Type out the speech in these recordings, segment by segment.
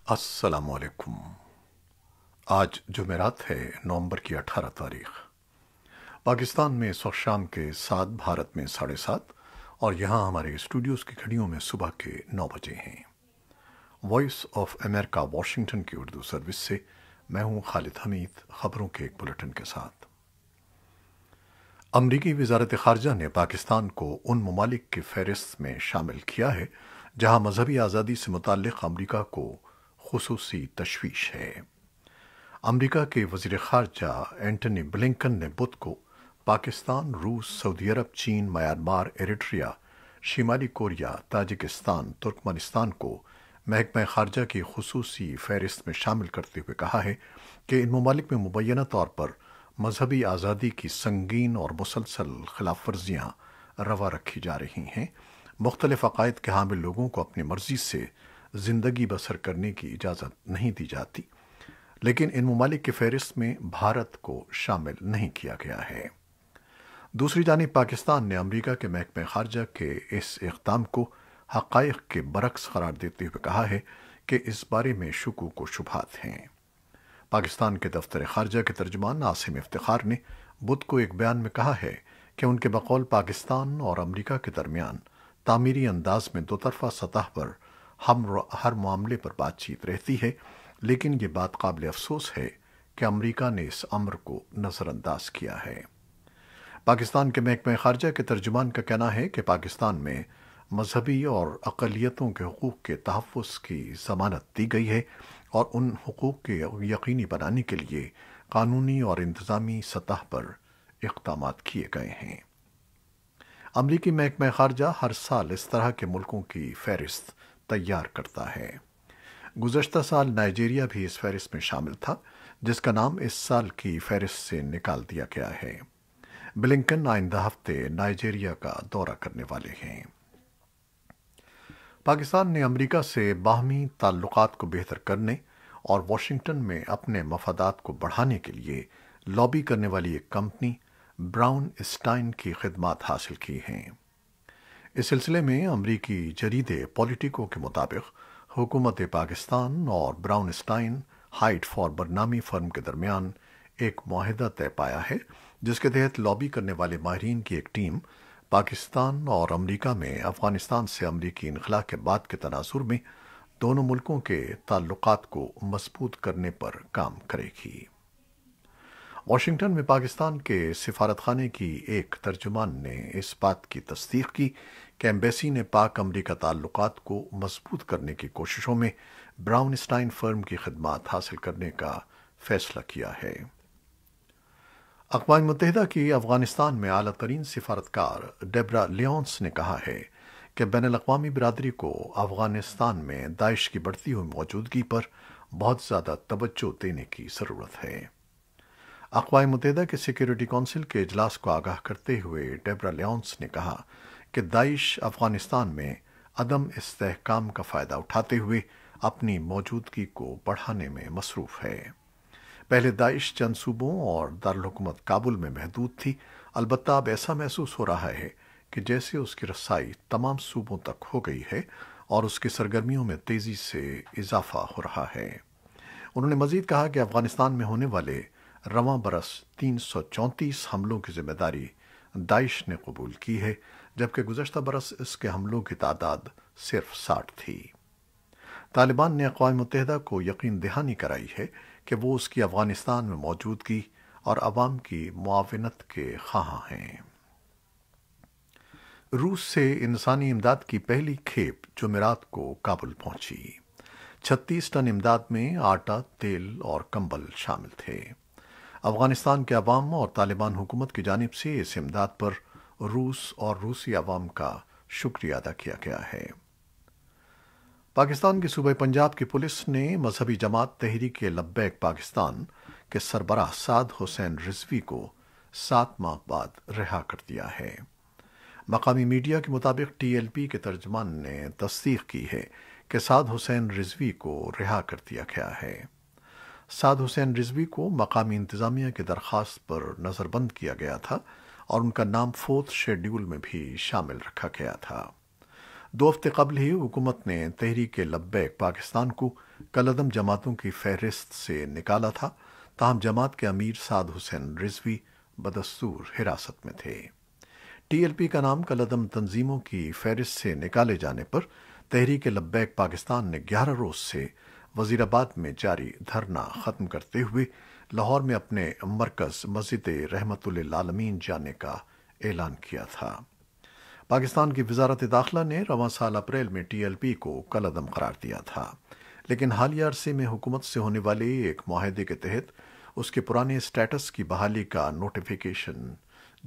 السلام علیکم۔ آج جمعرات ہے، نومبر کی 18 تاریخ۔ پاکستان میں اس وقت شام کے 7، بھارت میں 7:30، اور یہاں ہمارے اسٹوڈیوز کی گھڑیوں میں صبح کے 9 بجے ہیں۔ وائس آف امریکہ واشنگٹن کی اردو سروس سے میں ہوں خالد حمید، خبروں کے ایک بلٹن کے ساتھ۔ امریکی وزارت خارجہ نے پاکستان کو ان ممالک کی فہرست میں شامل کیا ہے جہاں مذہبی آزادی سے متعلق امریکہ کو خصوصی تشویش ہے۔ امریکہ کے وزیر خارجہ اینٹنی بلنکن نے بدھ کو پاکستان، روس، سعودی عرب، چین، میانمار، ایریٹریا، شمالی کوریا، تاجکستان، ترکمانستان کو محکمہ خارجہ کی خصوصی فہرست میں شامل کرتے ہوئے کہا ہے کہ ان ممالک میں مبینہ طور پر مذہبی آزادی کی سنگین اور مسلسل خلاف ورزیاں روا رکھی جا رہی ہیں۔ مختلف عقائد کے حامل لوگوں کو اپنی مرضی سے زندگی بسر کرنے کی اجازت نہیں دی جاتی، لیکن ان ممالک کی فہرست میں بھارت کو شامل نہیں کیا گیا ہے۔ دوسری جانب پاکستان نے امریکہ کے محکمہ خارجہ کے اس اقدام کو حقائق کے برعکس قرار دیتے ہوئے کہا ہے کہ اس بارے میں شکوک و شبہات ہیں۔ پاکستان کے دفتر خارجہ کے ترجمان عاصم افتخار نے بدھ کو ایک بیان میں کہا ہے کہ ان کے بقول پاکستان اور امریکہ کے درمیان تعمیری انداز میں دو طرفہ سطح پر ہر معاملے پر بات چیت رہتی ہے، لیکن یہ بات قابل افسوس ہے کہ امریکہ نے اس امر کو نظر انداز کیا ہے۔ پاکستان کے محکمہ خارجہ کے ترجمان کا کہنا ہے کہ پاکستان میں مذہبی اور اقلیتوں کے حقوق کے تحفظ کی ضمانت دی گئی ہے اور ان حقوق کے یقینی بنانے کے لیے قانونی اور انتظامی سطح پر اقدامات کیے گئے ہیں۔ امریکی محکمہ خارجہ ہر سال اس طرح کے ملکوں کی فہرست تیار کرتا ہے۔ گزشتہ سال نائجیریا بھی اس فہرست میں شامل تھا، جس کا نام اس سال کی فہرست سے نکال دیا گیا ہے۔ بلنکن آئندہ ہفتے نائجیریا کا دورہ کرنے والے ہیں۔ پاکستان نے امریکہ سے باہمی تعلقات کو بہتر کرنے اور واشنگٹن میں اپنے مفادات کو بڑھانے کے لیے لابی کرنے والی ایک کمپنی براؤن اسٹائن کی خدمات حاصل کی ہیں۔ اس سلسلے میں امریکی جریدے پولیٹیکو کے مطابق حکومت پاکستان اور براؤن اسٹائن ہائٹ فار برنامی فرم کے درمیان ایک معاہدہ طے پایا ہے، جس کے تحت لابی کرنے والے ماہرین کی ایک ٹیم پاکستان اور امریکہ میں افغانستان سے امریکی انخلا کے بعد کے تناظر میں دونوں ملکوں کے تعلقات کو مضبوط کرنے پر کام کرے گی۔ واشنگٹن میں پاکستان کے سفارت خانے کی ایک ترجمان نے اس بات کی تصدیق کی کہ ایمبیسی نے پاک امریکہ تعلقات کو مضبوط کرنے کی کوششوں میں براؤن اسٹائن فرم کی خدمات حاصل کرنے کا فیصلہ کیا ہے۔ اقوام متحدہ کی افغانستان میں اعلیٰ ترین سفارتکار ڈیبرا لیونس نے کہا ہے کہ بین الاقوامی برادری کو افغانستان میں داعش کی بڑھتی ہوئی موجودگی پر بہت زیادہ توجہ دینے کی ضرورت ہے۔ اقوام متحدہ کے سیکیورٹی کونسل کے اجلاس کو آگاہ کرتے ہوئے ڈیبرا لیونس نے کہا کہ داعش افغانستان میں عدم استحکام کا فائدہ اٹھاتے ہوئے اپنی موجودگی کو بڑھانے میں مصروف ہے۔ پہلے داعش چند صوبوں اور دارالحکومت کابل میں محدود تھی، البتہ اب ایسا محسوس ہو رہا ہے کہ جیسے اس کی رسائی تمام صوبوں تک ہو گئی ہے اور اس کی سرگرمیوں میں تیزی سے اضافہ ہو رہا ہے۔ انہوں نے مزید کہا کہ افغانستان میں ہونے والے رواں برس 334 حملوں کی ذمہ داری داعش نے قبول کی ہے، جبکہ گزشتہ برس اس کے حملوں کی تعداد صرف 60 تھی۔ طالبان نے اقوام متحدہ کو یقین دہانی کرائی ہے کہ وہ اس کی افغانستان میں موجودگی اور عوام کی معاونت کے خواہاں ہیں۔ روس سے انسانی امداد کی پہلی کھیپ جمعرات کو کابل پہنچی۔ 36 ٹن امداد میں آٹا، تیل اور کمبل شامل تھے۔ افغانستان کے عوام اور طالبان حکومت کی جانب سے اس امداد پر روس اور روسی عوام کا شکریہ ادا کیا گیا ہے۔ پاکستان کے صوبہ پنجاب کی پولیس نے مذہبی جماعت تحریک لبیک پاکستان کے سربراہ سعد حسین رضوی کو 7 ماہ بعد رہا کر دیا ہے۔ مقامی میڈیا کے مطابق ٹی ایل پی کے ترجمان نے تصدیق کی ہے کہ سعد حسین رضوی کو رہا کر دیا گیا ہے۔ سعد حسین رضوی کو مقامی انتظامیہ کی درخواست پر نظر بند کیا گیا تھا اور ان کا نام 4 شیڈول میں بھی شامل رکھا گیا تھا۔ 2 ہفتے قبل ہی حکومت نے تحریک لبیک پاکستان کو کالعدم جماعتوں کی فہرست سے نکالا تھا، تاہم جماعت کے امیر سعد حسین رضوی بدستور حراست میں تھے۔ ٹی ایل پی کا نام کالعدم تنظیموں کی فہرست سے نکالے جانے پر تحریک لبیک پاکستان نے 11 روز سے وزیر آباد میں جاری دھرنا ختم کرتے ہوئے لاہور میں اپنے مرکز مسجد رحمت للعالمین جانے کا اعلان کیا تھا۔ پاکستان کی وزارت داخلہ نے رواں سال اپریل میں ٹی ایل پی کو کالعدم قرار دیا تھا، لیکن حالیہ عرصے میں حکومت سے ہونے والے ایک معاہدے کے تحت اس کے پرانے اسٹیٹس کی بحالی کا نوٹیفیکیشن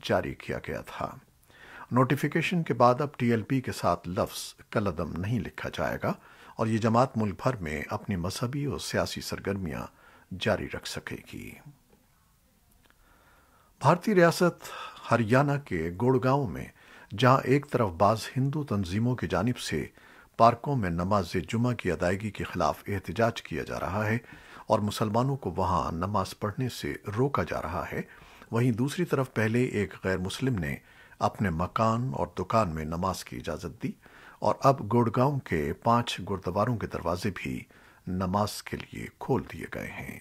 جاری کیا گیا تھا۔ نوٹیفیکیشن کے بعد اب ٹی ایل پی کے ساتھ لفظ کالعدم نہیں لکھا جائے گا اور یہ جماعت ملک بھر میں اپنی مذہبی اور سیاسی سرگرمیاں جاری رکھ سکے گی۔ بھارتی ریاست ہریانہ کے گڑگاؤں میں جہاں ایک طرف بعض ہندو تنظیموں کی جانب سے پارکوں میں نماز جمعہ کی ادائیگی کے خلاف احتجاج کیا جا رہا ہے اور مسلمانوں کو وہاں نماز پڑھنے سے روکا جا رہا ہے، وہیں دوسری طرف پہلے ایک غیر مسلم نے اپنے مکان اور دکان میں نماز کی اجازت دی اور اب گڑگاؤں کے 5 گردواروں کے دروازے بھی نماز کے لیے کھول دیے گئے ہیں۔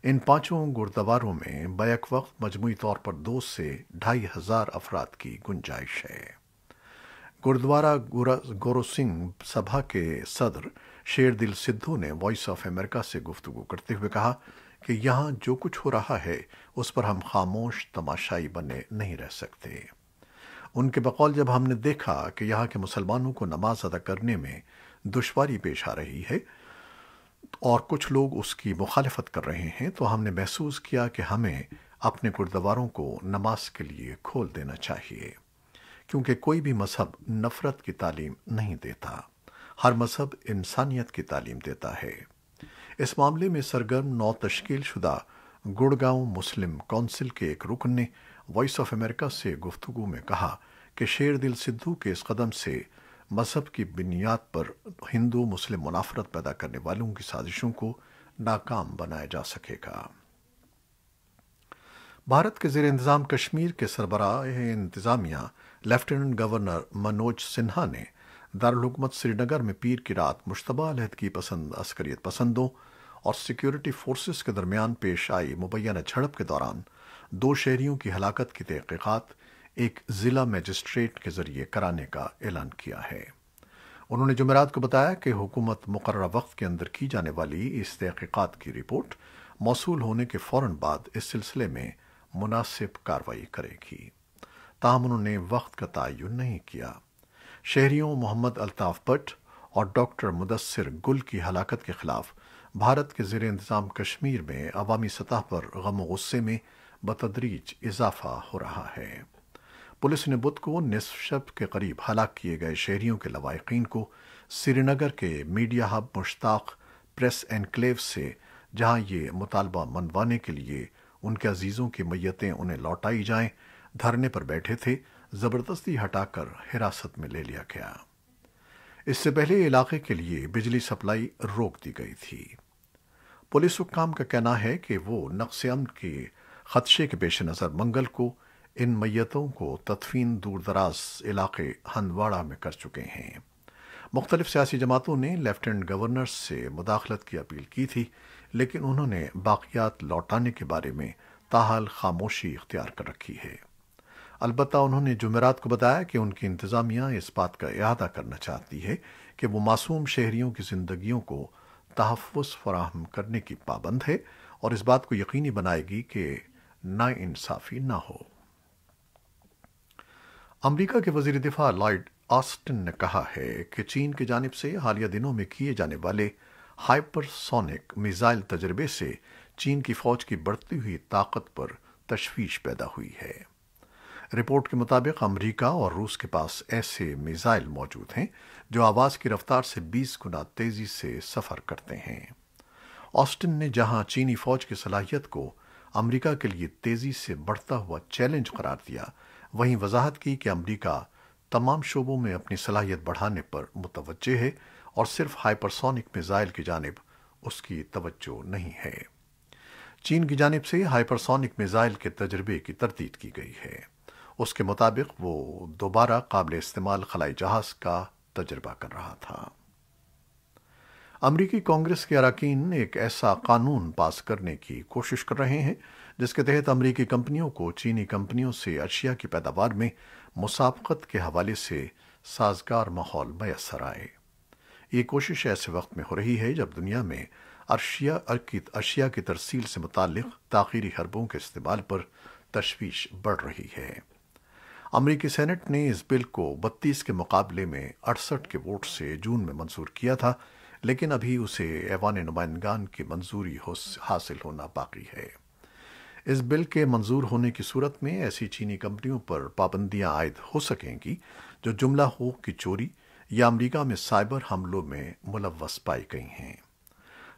ان 5 گردواروں میں بیک وقت مجموعی طور پر 2 سے 2,500 افراد کی گنجائش ہے۔ گردوارہ گورو سنگھ سبھا کے صدر شیر دل سدھو نے وائس آف امریکہ سے گفتگو کرتے ہوئے کہا کہ یہاں جو کچھ ہو رہا ہے اس پر ہم خاموش تماشائی بنے نہیں رہ سکتے۔ ان کے بقول جب ہم نے دیکھا کہ یہاں کے مسلمانوں کو نماز ادا کرنے میں دشواری پیش آ رہی ہے اور کچھ لوگ اس کی مخالفت کر رہے ہیں تو ہم نے محسوس کیا کہ ہمیں اپنے گردواروں کو نماز کے لیے کھول دینا چاہیے، کیونکہ کوئی بھی مذہب نفرت کی تعلیم نہیں دیتا، ہر مذہب انسانیت کی تعلیم دیتا ہے۔ اس معاملے میں سرگرم نو تشکیل شدہ گڑگاؤں مسلم کونسل کے ایک رکن نے وائس آف امریکہ سے گفتگو میں کہا کہ شیر دل سدھو کے اس قدم سے مذہب کی بنیاد پر ہندو مسلم منافرت پیدا کرنے والوں کی سازشوں کو ناکام بنایا جا سکے گا۔ بھارت کے زیر انتظام کشمیر کے سربراہ انتظامیہ لیفٹیننٹ گورنر منوج سنہا نے دارالحکومت سری نگر میں پیر کی رات مشتبہ علیحدگی پسند عسکریت پسندوں اور سیکیورٹی فورسز کے درمیان پیش آئی مبینہ جھڑپ کے دوران 2 شہریوں کی ہلاکت کی تحقیقات ایک ضلع میجسٹریٹ کے ذریعے کرانے کا اعلان کیا ہے۔ انہوں نے جمعرات کو بتایا کہ حکومت مقررہ وقت کے اندر کی جانے والی اس تحقیقات کی رپورٹ موصول ہونے کے فوراً بعد اس سلسلے میں مناسب کارروائی کرے گی، تاہم انہوں نے وقت کا تعین نہیں کیا۔ شہریوں محمد الطاف بٹ اور ڈاکٹر مدثر گل کی ہلاکت کے خلاف بھارت کے زیر انتظام کشمیر میں عوامی سطح پر غم و غصے میں بتدریج اضافہ ہو رہا ہے۔ پولیس نے بدھ کو نصف شب کے قریب ہلاک کیے گئے شہریوں کے لواحقین کو سری نگر کے میڈیا ہب مشتاق پریس انکلیو سے، جہاں یہ مطالبہ منوانے کے لیے ان کے عزیزوں کی میتیں انہیں لوٹائی جائیں، دھرنے پر بیٹھے تھے، زبردستی ہٹا کر حراست میں لے لیا گیا۔ اس سے پہلے علاقے کے لیے بجلی سپلائی روک دی گئی تھی۔ پولیس حکام کا کہنا ہے کہ وہ نقص امن کے خدشے کے پیش نظر منگل کو ان میتوں کو تدفین دور دراز علاقے ہندواڑہ میں کر چکے ہیں۔ مختلف سیاسی جماعتوں نے لیفٹیننٹ گورنر سے مداخلت کی اپیل کی تھی، لیکن انہوں نے باقیات لوٹانے کے بارے میں تاحال خاموشی اختیار کر رکھی ہے۔ البتہ انہوں نے جمعرات کو بتایا کہ ان کی انتظامیہ اس بات کا اعادہ کرنا چاہتی ہے کہ وہ معصوم شہریوں کی زندگیوں کو تحفظ فراہم کرنے کی پابند ہے اور اس بات کو یقینی بنائے گی کہ ناانصافی نہ ہو۔ امریکہ کے وزیر دفاع لائیڈ آسٹن نے کہا ہے کہ چین کی جانب سے حالیہ دنوں میں کیے جانے والے ہائپر سونک میزائل تجربے سے چین کی فوج کی بڑھتی ہوئی طاقت پر تشویش پیدا ہوئی ہے۔ رپورٹ کے مطابق امریکہ اور روس کے پاس ایسے میزائل موجود ہیں جو آواز کی رفتار سے 20 گنا تیزی سے سفر کرتے ہیں۔ آسٹن نے جہاں چینی فوج کی صلاحیت کو امریکہ کے لیے تیزی سے بڑھتا ہوا چیلنج قرار دیا، وہیں وضاحت کی کہ امریکہ تمام شعبوں میں اپنی صلاحیت بڑھانے پر متوجہ ہے اور صرف ہائپرسونک میزائل کی جانب اس کی توجہ نہیں ہے۔ چین کی جانب سے ہائپرسونک میزائل کے تجربے کی تردید کی گئی ہے۔ اس کے مطابق وہ دوبارہ قابل استعمال خلائی جہاز کا تجربہ کر رہا تھا۔ امریکی کانگریس کے اراکین ایک ایسا قانون پاس کرنے کی کوشش کر رہے ہیں جس کے تحت امریکی کمپنیوں کو چینی کمپنیوں سے اشیاء کی پیداوار میں مسابقت کے حوالے سے سازگار ماحول میسر آئے۔ یہ کوشش ایسے وقت میں ہو رہی ہے جب دنیا میں اشیاء کی ترسیل سے متعلق تاخیری حربوں کے استعمال پر تشویش بڑھ رہی ہے۔ امریکی سینٹ نے اس بل کو 32 کے مقابلے میں 68 کے ووٹ سے جون میں منظور کیا تھا، لیکن ابھی اسے ایوان نمائندگان کی منظوری حاصل ہونا باقی ہے۔ اس بل کے منظور ہونے کی صورت میں ایسی چینی کمپنیوں پر پابندیاں عائد ہو سکیں گی جو جملہ حقوق کی چوری یا امریکہ میں سائبر حملوں میں ملوث پائی گئی ہیں۔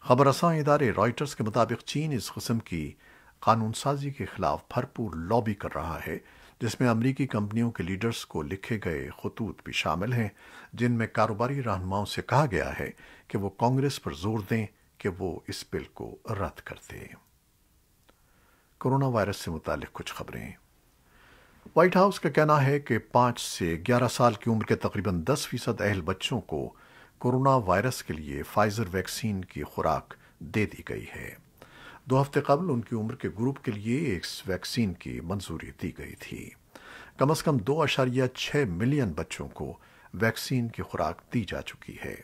خبر رساں ادارے رائٹرز کے مطابق چین اس قسم کی قانون سازی کے خلاف بھرپور لابی کر رہا ہے، جس میں امریکی کمپنیوں کے لیڈرز کو لکھے گئے خطوط بھی شامل ہیں، جن میں کاروباری رہنماؤں سے کہا گیا ہے کہ وہ کانگریس پر زور دیں کہ وہ اس بل کو رد کر دے۔ کورونا وائرس سے متعلق کچھ خبریں۔ وائٹ ہاؤس کا کہنا ہے کہ 5 سے 11 سال کی عمر کے تقریباً 10% اہل بچوں کو کورونا وائرس کے لیے فائزر ویکسین کی خوراک دے دی گئی ہے۔ 2 ہفتے قبل ان کی عمر کے گروپ کے لیے اس ویکسین کی منظوری دی گئی تھی۔ کم از کم 2.6 ملین بچوں کو ویکسین کی خوراک دی جا چکی ہے۔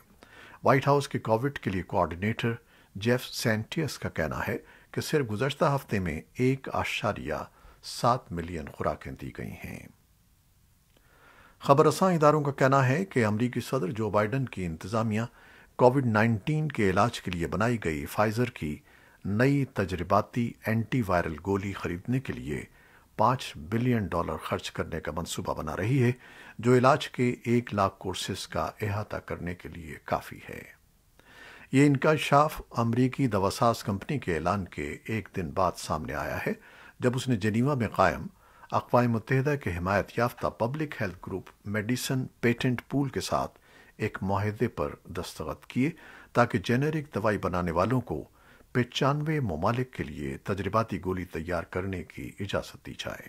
وائٹ ہاؤس کے کووڈ کے لیے کوآرڈینیٹر جیف سینٹیس کا کہنا ہے کہ صرف گزشتہ ہفتے میں 1.7 ملین خوراکیں دی گئی ہیں۔ خبر رساں اداروں کا کہنا ہے کہ امریکی صدر جو بائیڈن کی انتظامیہ کووڈ-19 کے علاج کے لیے بنائی گئی فائزر کی نئی تجرباتی اینٹی وائرل گولی خریدنے کے لیے $5 بلین خرچ کرنے کا منصوبہ بنا رہی ہے، جو علاج کے 1 لاکھ کورسز کا احاطہ کرنے کے لیے کافی ہے۔ یہ انکشاف امریکی دواساز کمپنی کے اعلان کے ایک دن بعد سامنے آیا ہے، جب اس نے جنیوا میں قائم اقوام متحدہ کے حمایت یافتہ public health group medicine patent pool کے ساتھ ایک معاہدے پر دستخط کیے تاکہ جینیرک دوائی بنانے والوں کو 95 ممالک کے لیے تجرباتی گولی تیار کرنے کی اجازت دی جائے۔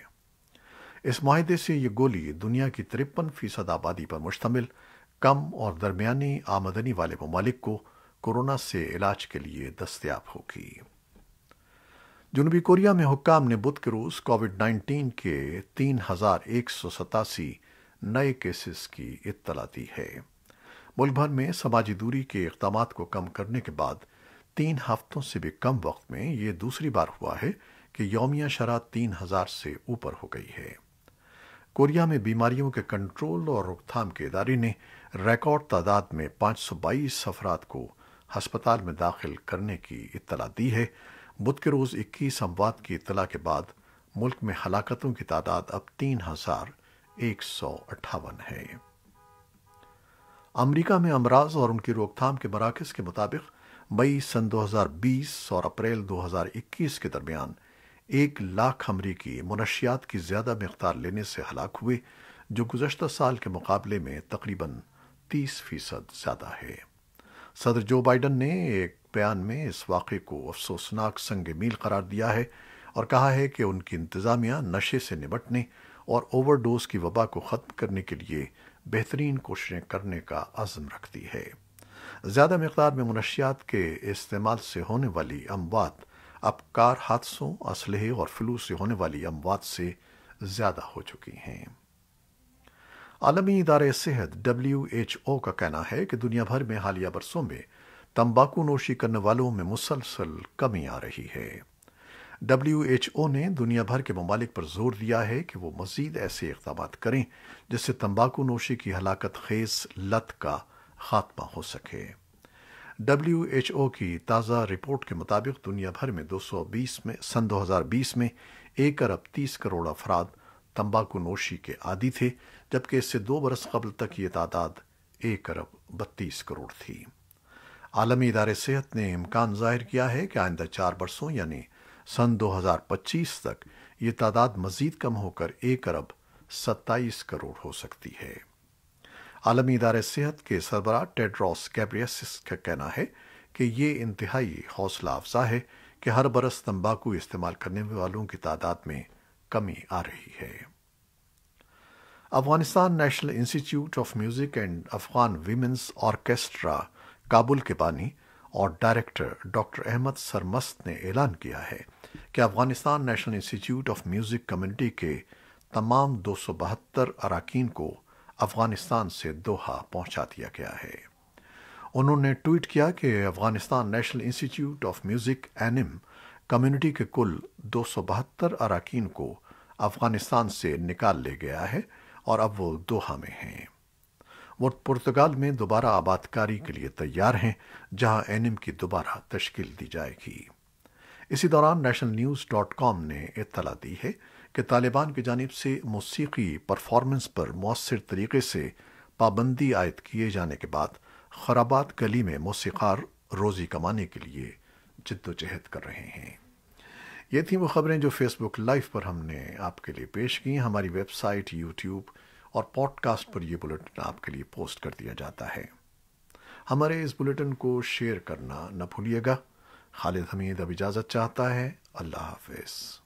اس معاہدے سے یہ گولی دنیا کی 53% آبادی پر مشتمل کم اور درمیانی آمدنی والے ممالک کو کورونا سے علاج کے لیے دستیاب ہوگی۔ جنوبی کوریا میں حکام نے بدھ کے روز کووڈ-19 کے 3187 نئے کیسز کی اطلاع دی ہے۔ ملک بھر میں سماجی دوری کے اقدامات کو کم کرنے کے بعد 3 ہفتوں سے بھی کم وقت میں یہ دوسری بار ہوا ہے کہ یومیہ شرح 3000 سے اوپر ہو گئی ہے۔ کوریا میں بیماریوں کے کنٹرول اور روک تھام کے ادارے نے ریکارڈ تعداد میں 522 افراد کو ہسپتال میں داخل کرنے کی اطلاع دی ہے۔ بدھ کے روز 21 اموات کی اطلاع کے بعد ملک میں ہلاکتوں کی تعداد اب 3158 ہے۔ امریکہ میں امراض اور ان کی روک تھام کے مراکز کے مطابق مئی سن 2020 اور اپریل 2021 کے درمیان 1 لاکھ امریکی منشیات کی زیادہ مقدار لینے سے ہلاک ہوئے، جو گزشتہ سال کے مقابلے میں تقریباً 30% زیادہ ہے۔ صدر جو بائیڈن نے ایک بیان میں اس واقعے کو افسوسناک سنگ میل قرار دیا ہے اور کہا ہے کہ ان کی انتظامیہ نشے سے نمٹنے اور اوور ڈوز کی وبا کو ختم کرنے کے لیے بہترین کوششیں کرنے کا عزم رکھتی ہے۔ زیادہ مقدار میں منشیات کے استعمال سے ہونے والی اموات اب کار حادثوں، اسلحے اور فلو سے ہونے والی اموات سے زیادہ ہو چکی ہیں۔ عالمی ادارہ صحت WHO کا کہنا ہے کہ دنیا بھر میں حالیہ برسوں میں تمباکو نوشی کرنے والوں میں مسلسل کمی آ رہی ہے۔ WHO نے دنیا بھر کے ممالک پر زور دیا ہے کہ وہ مزید ایسے اقدامات کریں جس سے تمباکو نوشی کی ہلاکت خیز لت کا خاتمہ ہو سکے۔ WHO کی تازہ رپورٹ کے مطابق دنیا بھر میں 2020 میں 1 ارب 30 کروڑ افراد تمباکو نوشی کے عادی تھے، جبکہ اس سے 2 برس قبل تک یہ تعداد 1 ارب 32 کروڑ تھی۔ عالمی ادارہ صحت نے امکان ظاہر کیا ہے کہ آئندہ 4 برسوں یعنی سن 2025 تک یہ تعداد مزید کم ہو کر 1 ارب 27 کروڑ ہو سکتی ہے۔ عالمی ادارہ صحت کے سربراہ ٹیڈروس گیبریسس کا کہنا ہے کہ یہ انتہائی حوصلہ افزا ہے کہ ہر برس تمباکو استعمال کرنے والوں کی تعداد میں کمی آ رہی ہے۔ Afghanistan national institute of music and Afghan women's orchestra Kabul کے بانی اور ڈائریکٹر ڈاکٹر احمد سرمست نے اعلان کیا ہے کہ Afghanistan national institute of music community کے تمام 272 اراکین کو افغانستان سے دوحہ پہنچا دیا گیا ہے۔ انہوں نے ٹویٹ کیا کہ Afghanistan national institute of music annum community کے کل 272 اراکین کو افغانستان سے نکال لے گیا ہے اور اب وہ دوحہ میں ہیں۔ وہ پرتگال میں دوبارہ آباد کاری کے لیے تیار ہیں، جہاں اینم کی دوبارہ تشکیل دی جائے گی۔ اسی دوران نیشنل نیوز ڈاٹ کام نے اطلاع دی ہے کہ طالبان کی جانب سے موسیقی پرفارمنس پر مؤثر طریقے سے پابندی عائد کیے جانے کے بعد خرابات گلی میں موسیقار روزی کمانے کے لیے جدوجہد کر رہے ہیں۔ یہ تھیں وہ خبریں جو فیس بک لائیو پر ہم نے آپ کے لیے پیش کی۔ ہماری ویب سائٹ، یوٹیوب اور پوڈ کاسٹ پر یہ بلیٹن آپ کے لیے پوسٹ کر دیا جاتا ہے۔ ہمارے اس بلیٹن کو شیئر کرنا نہ بھولیے گا۔ خالد حمید اب اجازت چاہتا ہے۔ اللہ حافظ۔